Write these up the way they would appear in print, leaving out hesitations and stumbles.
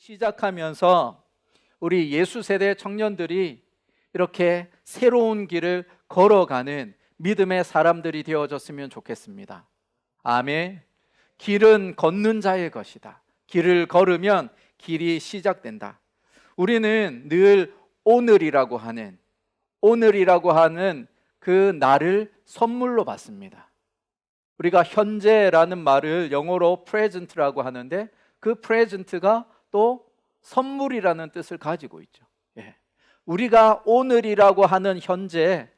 시작하면서 우리 예수 세대 청년들이 이렇게 새로운 길을 걸어가는 믿음의 사람들이 되어졌으면 좋겠습니다. 아멘. 길은 걷는 자의 것이다. 길을 걸으면 길이 시작된다. 우리는 늘 오늘이라고 하는 그 날을 선물로 받습니다. 우리가 현재라는 말을 영어로 present라고 하는데 그 present가 또 선물이라는 뜻을 가지고 있죠. 우리가 오늘이라고 하는 현재,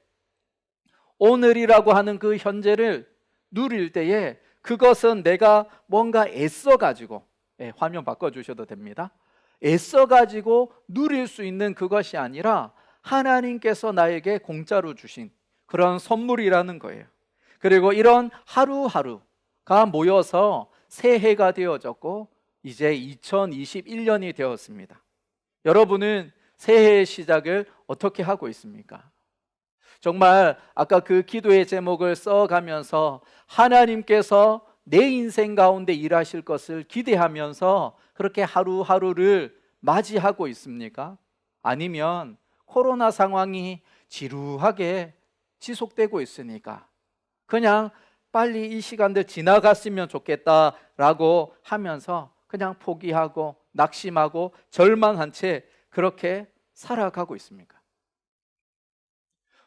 오늘이라고 하는 그 현재를 누릴 때에 그것은 내가 뭔가 애써가지고, 화면 바꿔주셔도 됩니다. 애써가지고 누릴 수 있는 그것이 아니라 하나님께서 나에게 공짜로 주신 그런 선물이라는 거예요. 그리고 이런 하루하루가 모여서 새해가 되어졌고 이제 2021년이 되었습니다. 여러분은 새해의 시작을 어떻게 하고 있습니까? 정말 아까 그 기도의 제목을 써가면서 하나님께서 내 인생 가운데 일하실 것을 기대하면서 그렇게 하루하루를 맞이하고 있습니까? 아니면 코로나 상황이 지루하게 지속되고 있으니까 그냥 빨리 이 시간들 지나갔으면 좋겠다라고 하면서 그냥 포기하고 낙심하고 절망한 채 그렇게 살아가고 있습니까?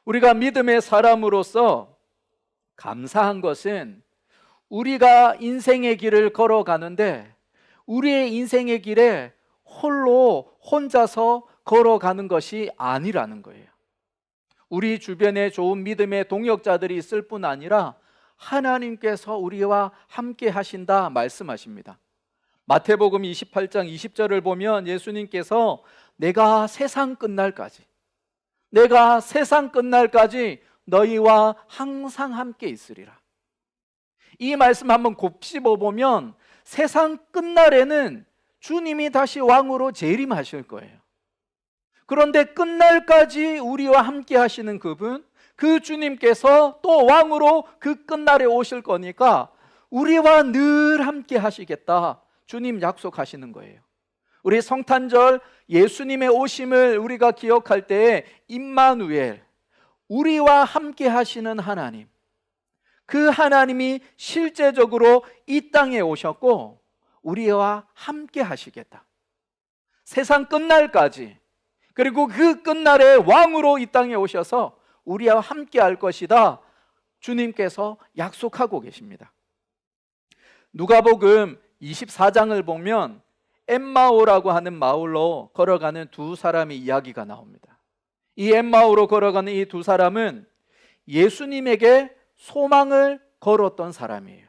우리가 믿음의 사람으로서 감사한 것은 우리가 인생의 길을 걸어가는데 우리의 인생의 길에 혼자서 걸어가는 것이 아니라는 거예요. 우리 주변에 좋은 믿음의 동역자들이 있을 뿐 아니라 하나님께서 우리와 함께 하신다 말씀하십니다. 마태복음 28장 20절을 보면 예수님께서 내가 세상 끝날까지 너희와 항상 함께 있으리라. 이 말씀 한번 곱씹어 보면 세상 끝날에는 주님이 다시 왕으로 재림하실 거예요. 그런데 끝날까지 우리와 함께 하시는 그분, 그 주님께서 또 왕으로 그 끝날에 오실 거니까 우리와 늘 함께 하시겠다, 주님 약속하시는 거예요. 우리 성탄절 예수님의 오심을 우리가 기억할 때에 임마누엘, 우리와 함께 하시는 하나님, 그 하나님이 실제적으로 이 땅에 오셨고 우리와 함께 하시겠다. 세상 끝날까지, 그리고 그 끝날에 왕으로 이 땅에 오셔서 우리와 함께 할 것이다, 주님께서 약속하고 계십니다. 누가복음 24장을 보면 엠마오라고 하는 마을로 걸어가는 두 사람의 이야기가 나옵니다. 이 엠마오로 걸어가는 이 두 사람은 예수님에게 소망을 걸었던 사람이에요.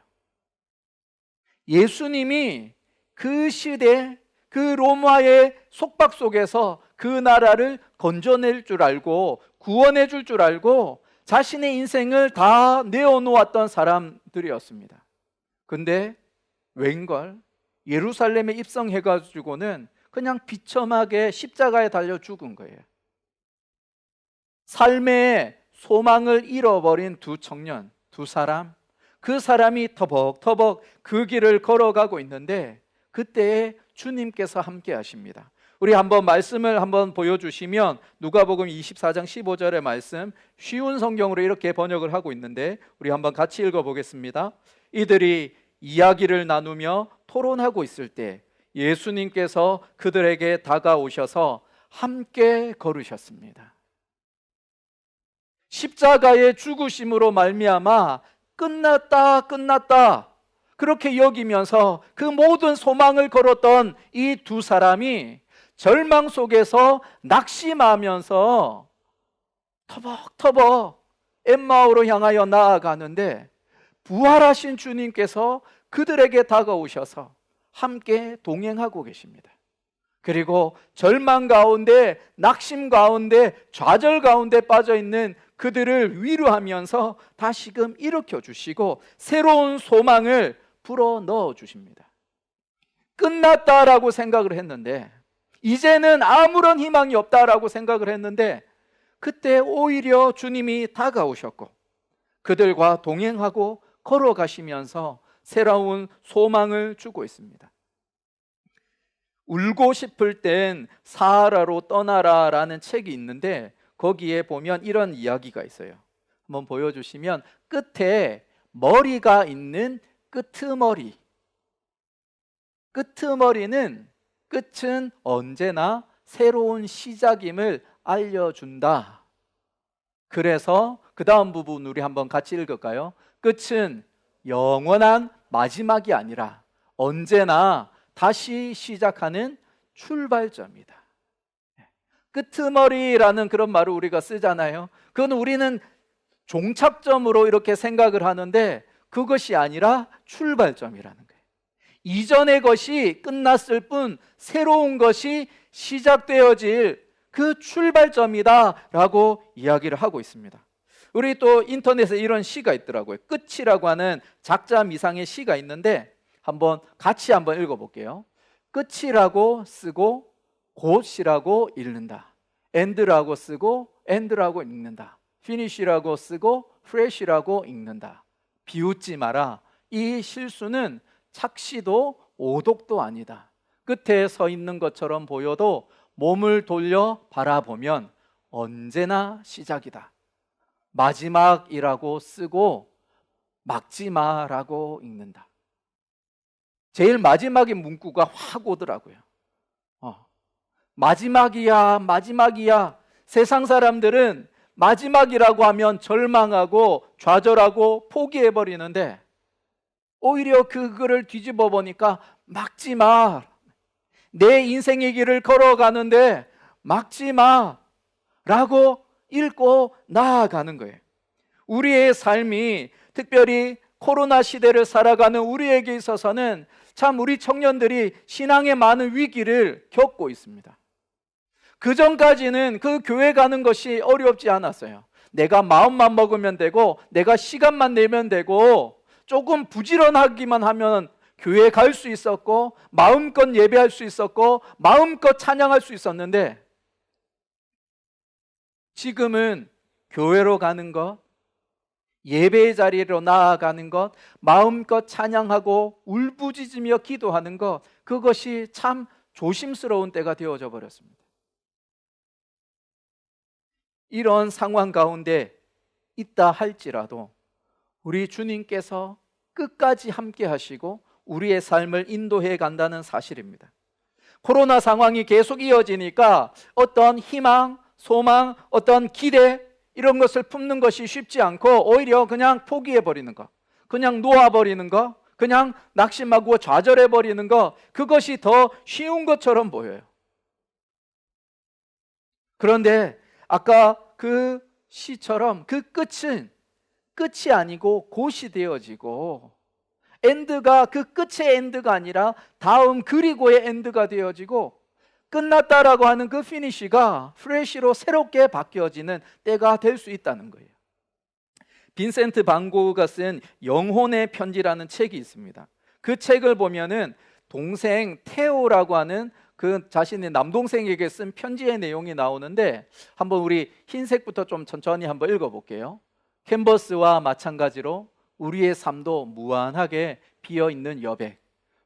예수님이 그 시대 그 로마의 속박 속에서 그 나라를 건져낼 줄 알고 구원해 줄 줄 알고 자신의 인생을 다 내어놓았던 사람들이었습니다. 근데 웬걸 예루살렘에 입성해가지고는 그냥 비참하게 십자가에 달려 죽은 거예요. 삶의 소망을 잃어버린 두 청년, 두 사람, 그 사람이 터벅터벅 그 길을 걸어가고 있는데 그때에 주님께서 함께 하십니다. 우리 한번 말씀을 한번 보여주시면 누가복음 24장 15절의 말씀, 쉬운 성경으로 이렇게 번역을 하고 있는데 우리 한번 같이 읽어보겠습니다. 이들이 이야기를 나누며 토론하고 있을 때 예수님께서 그들에게 다가오셔서 함께 걸으셨습니다. 십자가의 죽으심으로 말미암아 끝났다 그렇게 여기면서 그 모든 소망을 걸었던 이 두 사람이 절망 속에서 낙심하면서 터벅터벅 엠마오로 향하여 나아가는데 부활하신 주님께서 그들에게 다가오셔서 함께 동행하고 계십니다. 그리고 절망 가운데, 낙심 가운데, 좌절 가운데 빠져있는 그들을 위로하면서 다시금 일으켜 주시고 새로운 소망을 불어넣어 주십니다. 끝났다라고 생각을 했는데, 이제는 아무런 희망이 없다라고 생각을 했는데, 그때 오히려 주님이 다가오셨고 그들과 동행하고 걸어가시면서 새로운 소망을 주고 있습니다. 울고 싶을 땐 사하라로 떠나라라는 책이 있는데 거기에 보면 이런 이야기가 있어요. 한번 보여주시면 끝에 머리가 있는 끄트머리. 끄트머리는 끝은 언제나 새로운 시작임을 알려준다. 그래서 그 다음 부분 우리 한번 같이 읽을까요? 끝은 영원한 마지막이 아니라 언제나 다시 시작하는 출발점이다. 끄트머리라는 그런 말을 우리가 쓰잖아요. 그건 우리는 종착점으로 이렇게 생각을 하는데 그것이 아니라 출발점이라는 거예요. 이전의 것이 끝났을 뿐 새로운 것이 시작되어질 그 출발점이다 라고 이야기를 하고 있습니다. 우리 또 인터넷에 이런 시가 있더라고요. 끝이라고 하는 작자 미상의 시가 있는데 같이 한번 읽어볼게요. 끝이라고 쓰고 곧이라고 읽는다. end라고 쓰고 end라고 읽는다. finish라고 쓰고 fresh라고 읽는다. 비웃지 마라. 이 실수는 착시도 오독도 아니다. 끝에 서 있는 것처럼 보여도 몸을 돌려 바라보면 언제나 시작이다. 마지막이라고 쓰고 막지 마라고 읽는다. 제일 마지막의 문구가 확 오더라고요. 마지막이야, 마지막이야. 세상 사람들은 마지막이라고 하면 절망하고 좌절하고 포기해버리는데 오히려 그거를 뒤집어 보니까 막지 마. 내 인생의 길을 걸어가는데 막지 마 라고 읽고 나아가는 거예요. 우리의 삶이 특별히 코로나 시대를 살아가는 우리에게 있어서는 참 우리 청년들이 신앙의 많은 위기를 겪고 있습니다. 그 전까지는 그 교회 가는 것이 어렵지 않았어요. 내가 마음만 먹으면 되고 내가 시간만 내면 되고 조금 부지런하기만 하면 교회에 갈 수 있었고 마음껏 예배할 수 있었고 마음껏 찬양할 수 있었는데 지금은 교회로 가는 것, 예배의 자리로 나아가는 것, 마음껏 찬양하고 울부짖으며 기도하는 것, 그것이 참 조심스러운 때가 되어져 버렸습니다. 이런 상황 가운데 있다 할지라도 우리 주님께서 끝까지 함께 하시고 우리의 삶을 인도해 간다는 사실입니다. 코로나 상황이 계속 이어지니까 어떤 희망, 소망, 어떤 기대 이런 것을 품는 것이 쉽지 않고 오히려 그냥 포기해버리는 것, 그냥 놓아버리는 것, 그냥 낙심하고 좌절해버리는 것, 그것이 더 쉬운 것처럼 보여요. 그런데 아까 그 시처럼 그 끝은 끝이 아니고 곧이 되어지고 엔드가 그 끝의 엔드가 아니라 다음 그리고의 엔드가 되어지고 끝났다라고 하는 그 피니시가 프레시로 새롭게 바뀌어지는 때가 될 수 있다는 거예요. 빈센트 반 고흐가 쓴 영혼의 편지라는 책이 있습니다. 그 책을 보면은 동생 테오라고 하는 그 자신의 남동생에게 쓴 편지의 내용이 나오는데 한번 우리 흰색부터 좀 천천히 한번 읽어볼게요. 캔버스와 마찬가지로 우리의 삶도 무한하게 비어있는 여백,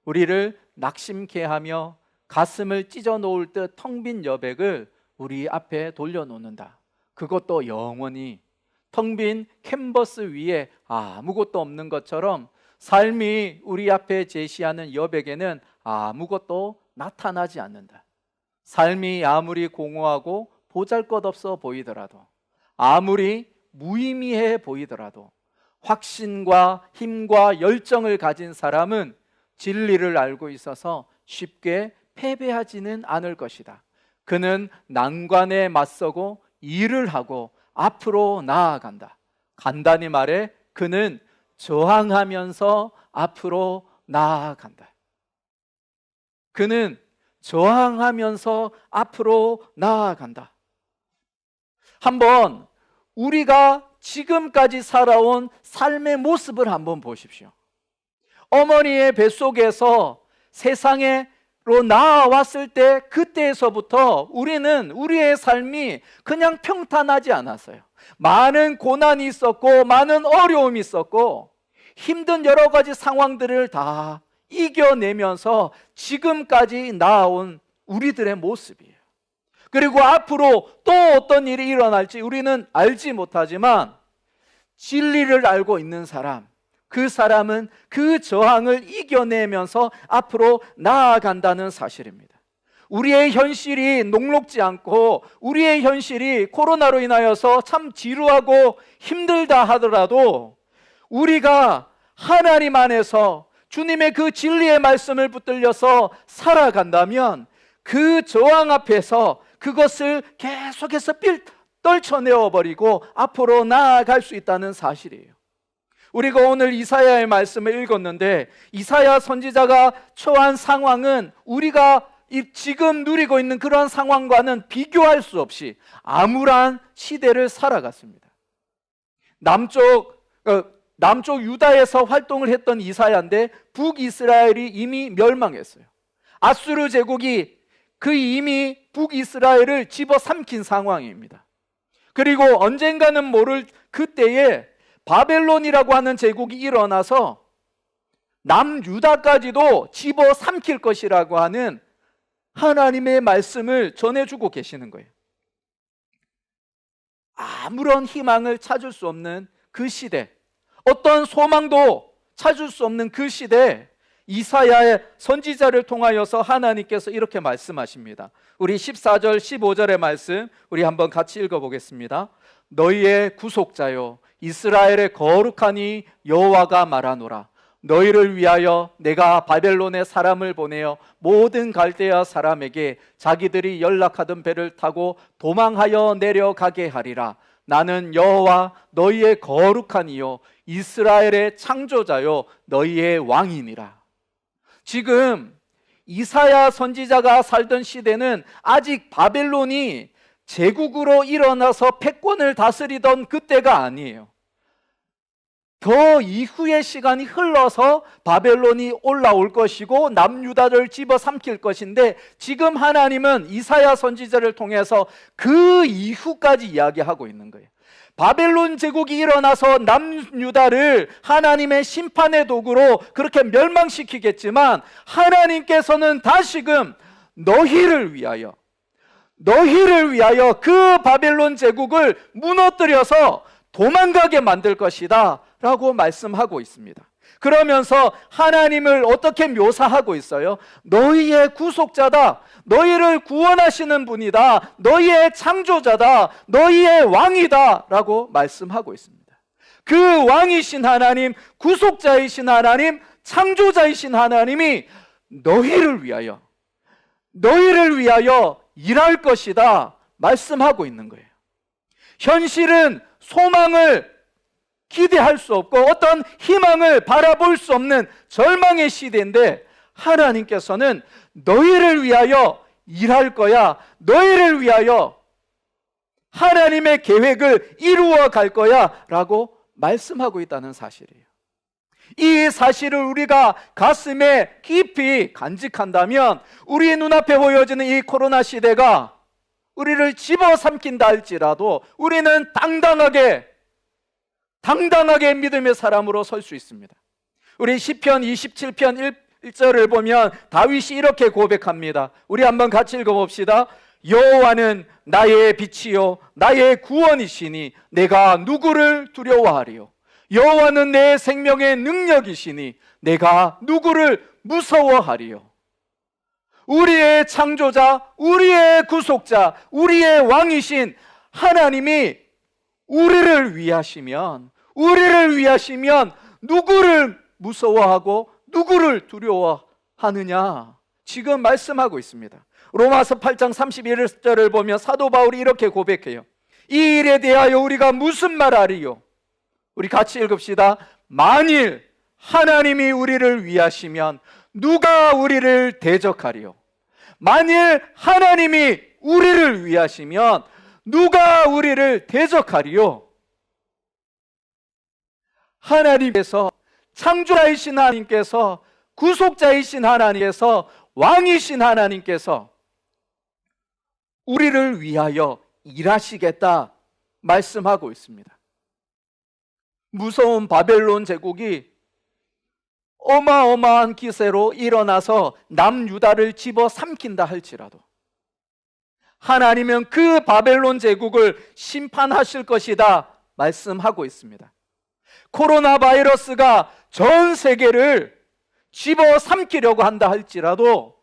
우리를 낙심케 하며 가슴을 찢어 놓을 듯 텅 빈 여백을 우리 앞에 돌려놓는다. 그것도 영원히 텅 빈 캔버스 위에 아무것도 없는 것처럼 삶이 우리 앞에 제시하는 여백에는 아무것도 나타나지 않는다. 삶이 아무리 공허하고 보잘것없어 보이더라도, 아무리 무의미해 보이더라도 확신과 힘과 열정을 가진 사람은 진리를 알고 있어서 쉽게 패배하지는 않을 것이다. 그는 난관에 맞서고 일을 하고 앞으로 나아간다. 간단히 말해 그는 저항하면서 앞으로 나아간다. 그는 저항하면서 앞으로 나아간다. 한번 우리가 지금까지 살아온 삶의 모습을 한번 보십시오. 어머니의 뱃속에서 세상으로 나아왔을 때 그때에서부터 우리는 우리의 삶이 그냥 평탄하지 않았어요. 많은 고난이 있었고 많은 어려움이 있었고 힘든 여러 가지 상황들을 다 이겨내면서 지금까지 나아온 우리들의 모습이에요. 그리고 앞으로 또 어떤 일이 일어날지 우리는 알지 못하지만 진리를 알고 있는 사람, 그 사람은 그 저항을 이겨내면서 앞으로 나아간다는 사실입니다. 우리의 현실이 녹록지 않고 우리의 현실이 코로나로 인하여서 참 지루하고 힘들다 하더라도 우리가 하나님 안에서 주님의 그 진리의 말씀을 붙들려서 살아간다면 그 저항 앞에서 그것을 계속해서 떨쳐내어 버리고 앞으로 나아갈 수 있다는 사실이에요. 우리가 오늘 이사야의 말씀을 읽었는데 이사야 선지자가 처한 상황은 우리가 지금 누리고 있는 그런 상황과는 비교할 수 없이 암울한 시대를 살아갔습니다. 남쪽 유다에서 활동을 했던 이사야인데 북이스라엘이 이미 멸망했어요. 아수르 제국이 이미 북이스라엘을 집어삼킨 상황입니다. 그리고 언젠가는 모를 그때에 바벨론이라고 하는 제국이 일어나서 남유다까지도 집어삼킬 것이라고 하는 하나님의 말씀을 전해주고 계시는 거예요. 아무런 희망을 찾을 수 없는 그 시대, 어떤 소망도 찾을 수 없는 그 시대, 이사야의 선지자를 통하여서 하나님께서 이렇게 말씀하십니다. 우리 14절 15절의 말씀 우리 한번 같이 읽어보겠습니다. 너희의 구속자요 이스라엘의 거룩하니 여호와가 말하노라. 너희를 위하여 내가 바벨론에 사람을 보내어 모든 갈대아 사람에게 자기들이 연락하던 배를 타고 도망하여 내려가게 하리라. 나는 여호와 너희의 거룩한 이요 이스라엘의 창조자요 너희의 왕이니라. 지금 이사야 선지자가 살던 시대는 아직 바벨론이 제국으로 일어나서 패권을 다스리던 그때가 아니에요. 더 이후의 시간이 흘러서 바벨론이 올라올 것이고 남유다를 집어삼킬 것인데 지금 하나님은 이사야 선지자를 통해서 그 이후까지 이야기하고 있는 거예요. 바벨론 제국이 일어나서 남유다를 하나님의 심판의 도구로 그렇게 멸망시키겠지만 하나님께서는 다시금 너희를 위하여 그 바벨론 제국을 무너뜨려서 도망가게 만들 것이다 라고 말씀하고 있습니다. 그러면서 하나님을 어떻게 묘사하고 있어요? 너희의 구속자다, 너희를 구원하시는 분이다, 너희의 창조자다, 너희의 왕이다 라고 말씀하고 있습니다. 그 왕이신 하나님, 구속자이신 하나님, 창조자이신 하나님이 너희를 위하여 일할 것이다 말씀하고 있는 거예요. 현실은 소망을 기대할 수 없고 어떤 희망을 바라볼 수 없는 절망의 시대인데 하나님께서는 너희를 위하여 일할 거야, 너희를 위하여 하나님의 계획을 이루어 갈 거야 라고 말씀하고 있다는 사실이에요. 이 사실을 우리가 가슴에 깊이 간직한다면 우리 눈앞에 보여지는 이 코로나 시대가 우리를 집어삼킨다 할지라도 우리는 당당하게 믿음의 사람으로 설 수 있습니다. 우리 시편 27편 1절을 보면 다윗이 이렇게 고백합니다. 우리 한번 같이 읽어봅시다. 여호와는 나의 빛이요 나의 구원이시니 내가 누구를 두려워하리요. 여호와는 내 생명의 능력이시니 내가 누구를 무서워하리요. 우리의 창조자, 우리의 구속자, 우리의 왕이신 하나님이 우리를 위하시면 누구를 무서워하고 누구를 두려워하느냐 지금 말씀하고 있습니다. 로마서 8장 31절을 보면 사도 바울이 이렇게 고백해요. 이 일에 대하여 우리가 무슨 말하리요? 우리 같이 읽읍시다. 만일 하나님이 우리를 위하시면 누가 우리를 대적하리요? 만일 하나님이 우리를 위하시면 누가 우리를 대적하리요? 하나님께서, 창조자이신 하나님께서, 구속자이신 하나님께서, 왕이신 하나님께서 우리를 위하여 일하시겠다 말씀하고 있습니다. 무서운 바벨론 제국이 어마어마한 기세로 일어나서 남유다를 집어삼킨다 할지라도 하나님은 그 바벨론 제국을 심판하실 것이다 말씀하고 있습니다. 코로나 바이러스가 전 세계를 집어삼키려고 한다 할지라도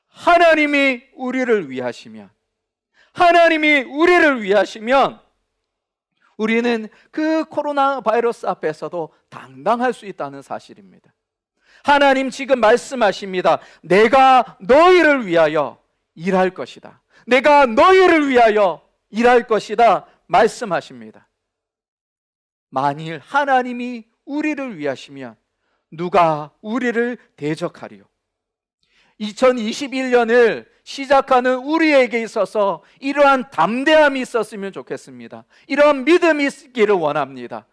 하나님이 우리를 위하시면, 하나님이 우리를 위하시면 우리는 그 코로나 바이러스 앞에서도 당당할 수 있다는 사실입니다. 하나님 지금 말씀하십니다. 내가 너희를 위하여 일할 것이다. 내가 너희를 위하여 일할 것이다 말씀하십니다. 만일 하나님이 우리를 위하시면 누가 우리를 대적하리요? 2021년을 시작하는 우리에게 있어서 이러한 담대함이 있었으면 좋겠습니다. 이러한 믿음이 있기를 원합니다.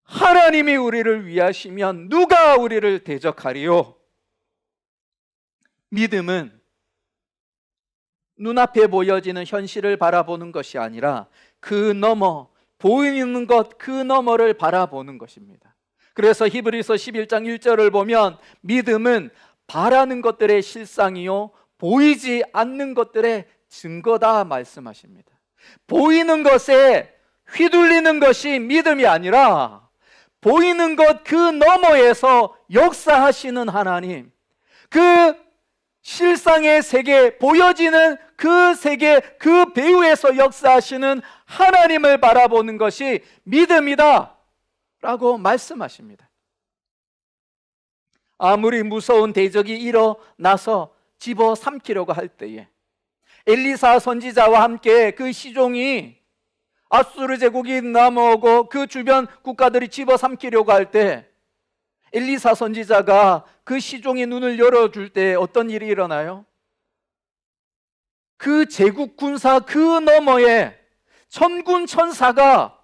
하나님이 우리를 위하시면 누가 우리를 대적하리요? 믿음은 눈앞에 보여지는 현실을 바라보는 것이 아니라 그 너머, 보이는 것 그 너머를 바라보는 것입니다. 그래서 히브리서 11장 1절을 보면 믿음은 바라는 것들의 실상이요 보이지 않는 것들의 증거다 말씀하십니다. 보이는 것에 휘둘리는 것이 믿음이 아니라 보이는 것 그 너머에서 역사하시는 하나님, 그 실상의 세계, 보여지는 그 세계, 그 배후에서 역사하시는 하나님을 바라보는 것이 믿음이다 라고 말씀하십니다. 아무리 무서운 대적이 일어나서 집어삼키려고 할 때에 엘리사 선지자와 함께 그 시종이 아수르 제국이 넘어오고 그 주변 국가들이 집어삼키려고 할 때 엘리사 선지자가 그 시종의 눈을 열어줄 때 어떤 일이 일어나요? 그 제국 군사 그 너머에 천군 천사가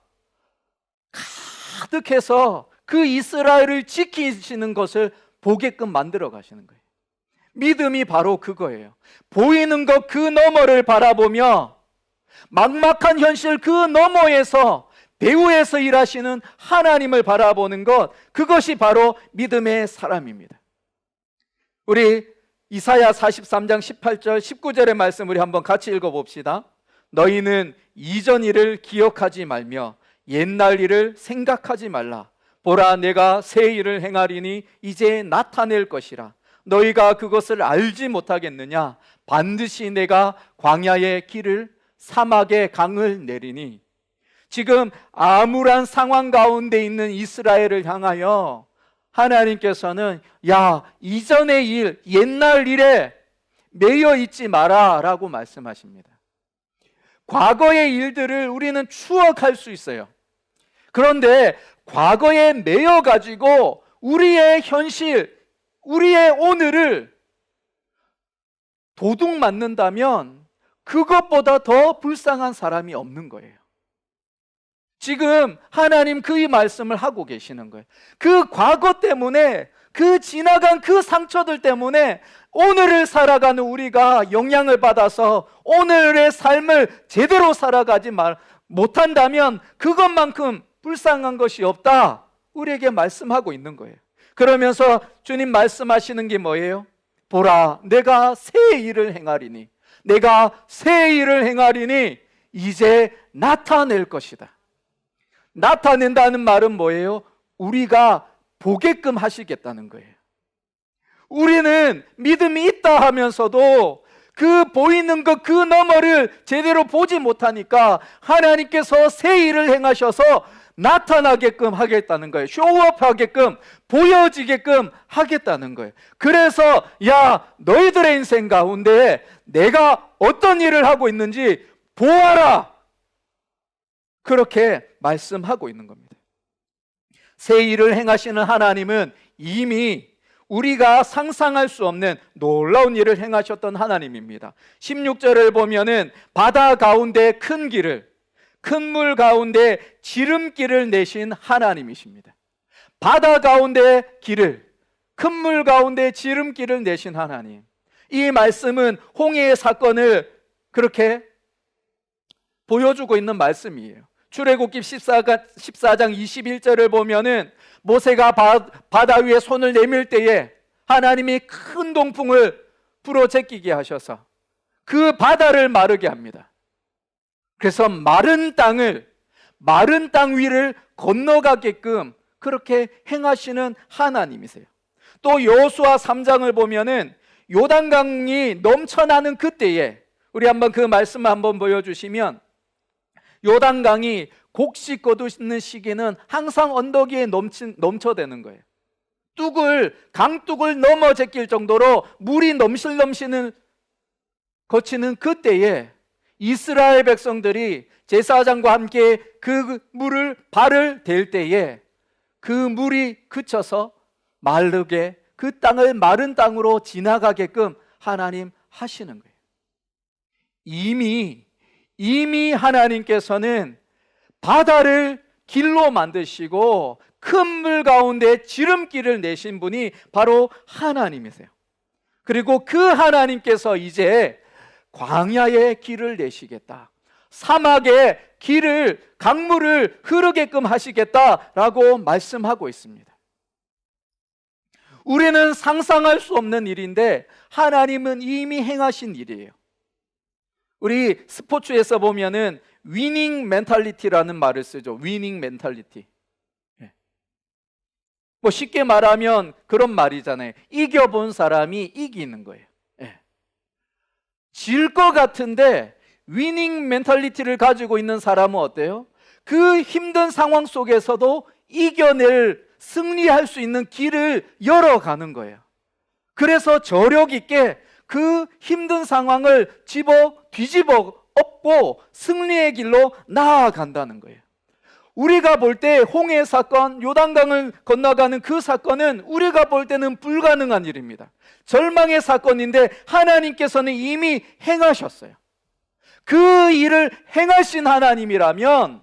가득해서 그 이스라엘을 지키시는 것을 보게끔 만들어 가시는 거예요. 믿음이 바로 그거예요. 보이는 것 그 너머를 바라보며 막막한 현실 그 너머에서 배후에서 일하시는 하나님을 바라보는 것, 그것이 바로 믿음의 사람입니다. 우리 이사야 43장 18절 19절의 말씀 우리 한번 같이 읽어봅시다. 너희는 이전 일을 기억하지 말며 옛날 일을 생각하지 말라. 보라, 내가 새 일을 행하리니 이제 나타낼 것이라. 너희가 그것을 알지 못하겠느냐? 반드시 내가 광야의 길을 사막의 강을 내리니. 지금 암울한 상황 가운데 있는 이스라엘을 향하여 하나님께서는 야, 이전의 일, 옛날 일에 매여 있지 마라 라고 말씀하십니다. 과거의 일들을 우리는 추억할 수 있어요. 그런데 과거에 매여 가지고 우리의 현실, 우리의 오늘을 도둑 맞는다면 그것보다 더 불쌍한 사람이 없는 거예요. 지금 하나님 그 말씀을 하고 계시는 거예요. 그 과거 때문에, 그 지나간 그 상처들 때문에 오늘을 살아가는 우리가 영향을 받아서 오늘의 삶을 제대로 살아가지 못한다면 그것만큼 불쌍한 것이 없다, 우리에게 말씀하고 있는 거예요. 그러면서 주님 말씀하시는 게 뭐예요? 보라, 내가 새 일을 행하리니, 내가 새 일을 행하리니 이제 나타낼 것이다. 나타낸다는 말은 뭐예요? 우리가 보게끔 하시겠다는 거예요. 우리는 믿음이 있다 하면서도 그 보이는 것 그 너머를 제대로 보지 못하니까 하나님께서 새 일을 행하셔서 나타나게끔 하겠다는 거예요. 쇼업하게끔, 보여지게끔 하겠다는 거예요. 그래서 야, 너희들의 인생 가운데 내가 어떤 일을 하고 있는지 보아라, 그렇게 말씀하고 있는 겁니다. 새 일을 행하시는 하나님은 이미 우리가 상상할 수 없는 놀라운 일을 행하셨던 하나님입니다. 16절을 보면은 바다 가운데 큰 길을, 큰 물 가운데 지름길을 내신 하나님이십니다. 바다 가운데 길을, 큰 물 가운데 지름길을 내신 하나님. 이 말씀은 홍해의 사건을 그렇게 보여주고 있는 말씀이에요. 출애굽기 14장 21절을 보면은 모세가 바다 위에 손을 내밀 때에 하나님이 큰 동풍을 불어제끼게 하셔서 그 바다를 마르게 합니다. 그래서 마른 땅 위를 건너가게끔 그렇게 행하시는 하나님이세요. 또 여호수아 3장을 보면은 요단강이 넘쳐나는 그때에, 우리 한번 그 말씀을 한번 보여주시면, 요단강이 곡식 거두는 시기는 항상 언덕 위에 넘쳐대는 거예요. 강둑을 넘어 제낄 정도로 물이 넘실넘실을 거치는 그때에 이스라엘 백성들이 제사장과 함께 그 발을 댈 때에 그 물이 그쳐서 마르게, 그 땅을 마른 땅으로 지나가게끔 하나님 하시는 거예요. 이미 하나님께서는 바다를 길로 만드시고 큰 물 가운데 지름길을 내신 분이 바로 하나님이세요. 그리고 그 하나님께서 이제 광야의 길을 내시겠다, 사막의 강물을 흐르게끔 하시겠다라고 말씀하고 있습니다. 우리는 상상할 수 없는 일인데 하나님은 이미 행하신 일이에요. 우리 스포츠에서 보면은 위닝 멘탈리티라는 말을 쓰죠. 위닝 멘탈리티. 뭐 쉽게 말하면 그런 말이잖아요. 이겨본 사람이 이기는 거예요. 질 것 같은데 위닝 멘탈리티를 가지고 있는 사람은 어때요? 그 힘든 상황 속에서도 승리할 수 있는 길을 열어가는 거예요. 그래서 저력 있게 그 힘든 상황을 뒤집어 엎고 승리의 길로 나아간다는 거예요. 우리가 볼 때 홍해 사건, 요단강을 건너가는 그 사건은 우리가 볼 때는 불가능한 일입니다. 절망의 사건인데 하나님께서는 이미 행하셨어요. 그 일을 행하신 하나님이라면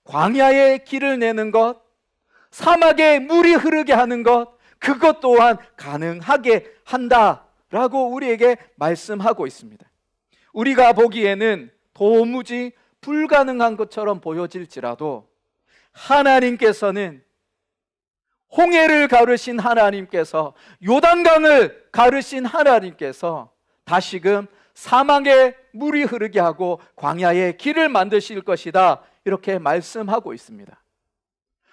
광야에 길을 내는 것, 사막에 물이 흐르게 하는 것, 그것 또한 가능하게 한다라고 우리에게 말씀하고 있습니다. 우리가 보기에는 도무지 불가능한 것처럼 보여질지라도 하나님께서는, 홍해를 가르신 하나님께서, 요단강을 가르신 하나님께서 다시금 사막에 물이 흐르게 하고 광야에 길을 만드실 것이다, 이렇게 말씀하고 있습니다.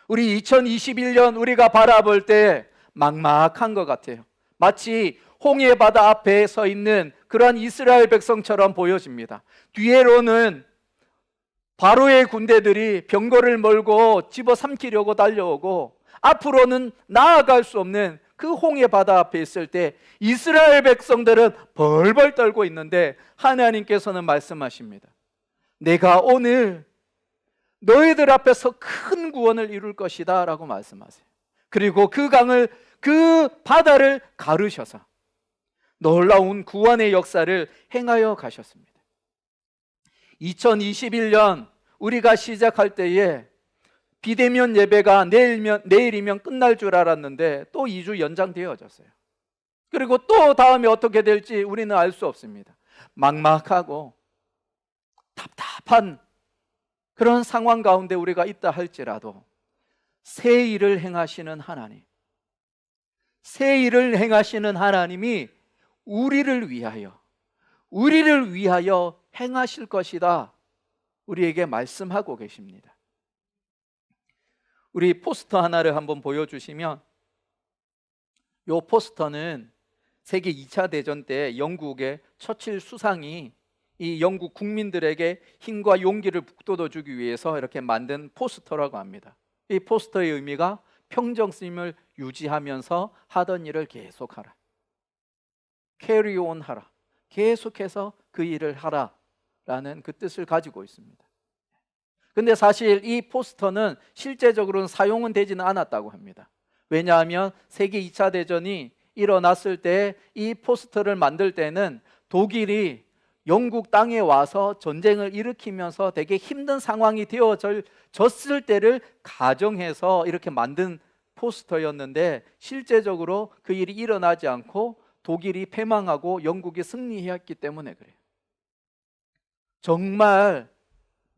우리 2021년 우리가 바라볼 때 막막한 것 같아요. 마치 홍해 바다 앞에 서 있는 그러한 이스라엘 백성처럼 보여집니다. 뒤로는 바로의 군대들이 병거를 몰고 집어삼키려고 달려오고, 앞으로는 나아갈 수 없는 그 홍해 바다 앞에 있을 때 이스라엘 백성들은 벌벌 떨고 있는데 하나님께서는 말씀하십니다. 내가 오늘 너희들 앞에서 큰 구원을 이룰 것이다 라고 말씀하세요. 그리고 그 바다를 가르셔서 놀라운 구원의 역사를 행하여 가셨습니다. 2021년 우리가 시작할 때에 비대면 예배가 내일이면 끝날 줄 알았는데 또 2주 연장되어졌어요. 그리고 또 다음에 어떻게 될지 우리는 알 수 없습니다. 막막하고 답답한 그런 상황 가운데 우리가 있다 할지라도 새 일을 행하시는 하나님이 우리를 위하여 행하실 것이다, 우리에게 말씀하고 계십니다. 우리 포스터 하나를 한번 보여주시면, 이 포스터는 세계 2차 대전 때 영국의 처칠 수상이 이 영국 국민들에게 힘과 용기를 북돋워주기 위해서 이렇게 만든 포스터라고 합니다. 이 포스터의 의미가 평정심을 유지하면서 하던 일을 계속하라, carry on 하라, 계속해서 그 일을 하라 라는 그 뜻을 가지고 있습니다. 근데 사실 이 포스터는 실제적으로는 사용은 되지는 않았다고 합니다. 왜냐하면 세계 2차 대전이 일어났을 때 이 포스터를 만들 때는 독일이 영국 땅에 와서 전쟁을 일으키면서 되게 힘든 상황이 되어졌을 때를 가정해서 이렇게 만든 포스터였는데, 실제적으로 그 일이 일어나지 않고 독일이 패망하고 영국이 승리했기 때문에 그래요. 정말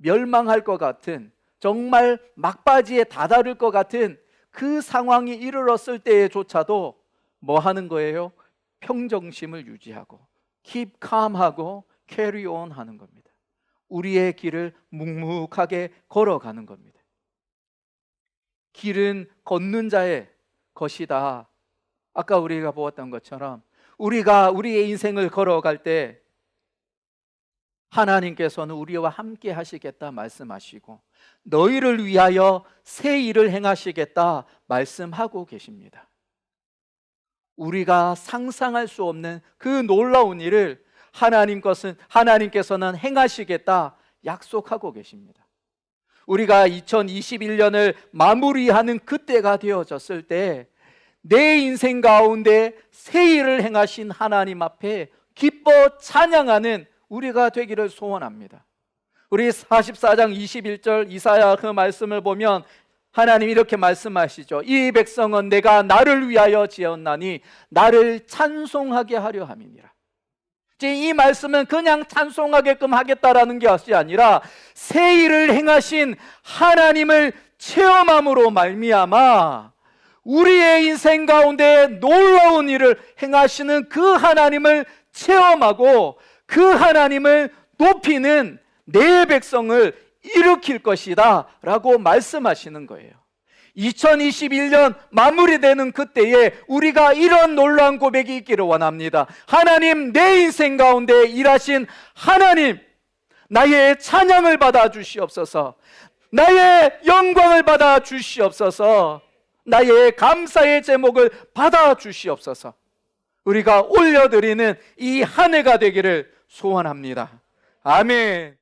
멸망할 것 같은, 정말 막바지에 다다를 것 같은 그 상황이 이르렀을 때에조차도 뭐 하는 거예요? 평정심을 유지하고 keep calm하고 carry on 하는 겁니다. 우리의 길을 묵묵하게 걸어가는 겁니다. 길은 걷는 자의 것이다. 아까 우리가 보았던 것처럼 우리가 우리의 인생을 걸어갈 때 하나님께서는 우리와 함께 하시겠다 말씀하시고 너희를 위하여 새 일을 행하시겠다 말씀하고 계십니다. 우리가 상상할 수 없는 그 놀라운 일을 하나님께서는 행하시겠다 약속하고 계십니다. 우리가 2021년을 마무리하는 그때가 되어졌을 때 내 인생 가운데 새 일을 행하신 하나님 앞에 기뻐 찬양하는 우리가 되기를 소원합니다. 우리 44장 21절 이사야 그 말씀을 보면 하나님 이렇게 말씀하시죠. 이 백성은 내가 나를 위하여 지었나니 나를 찬송하게 하려 함이니라. 이 말씀은 그냥 찬송하게끔 하겠다라는 것이 아니라 새 일을 행하신 하나님을 체험함으로 말미암아 우리의 인생 가운데 놀라운 일을 행하시는 그 하나님을 체험하고 그 하나님을 높이는 내 백성을 일으킬 것이다 라고 말씀하시는 거예요. 2021년 마무리되는 그때에 우리가 이런 놀라운 고백이 있기를 원합니다. 하나님, 내 인생 가운데 일하신 하나님, 나의 찬양을 받아 주시옵소서. 나의 영광을 받아 주시옵소서. 나의 감사의 제목을 받아 주시옵소서. 우리가 올려드리는 이 한 해가 되기를 소원합니다. 아멘.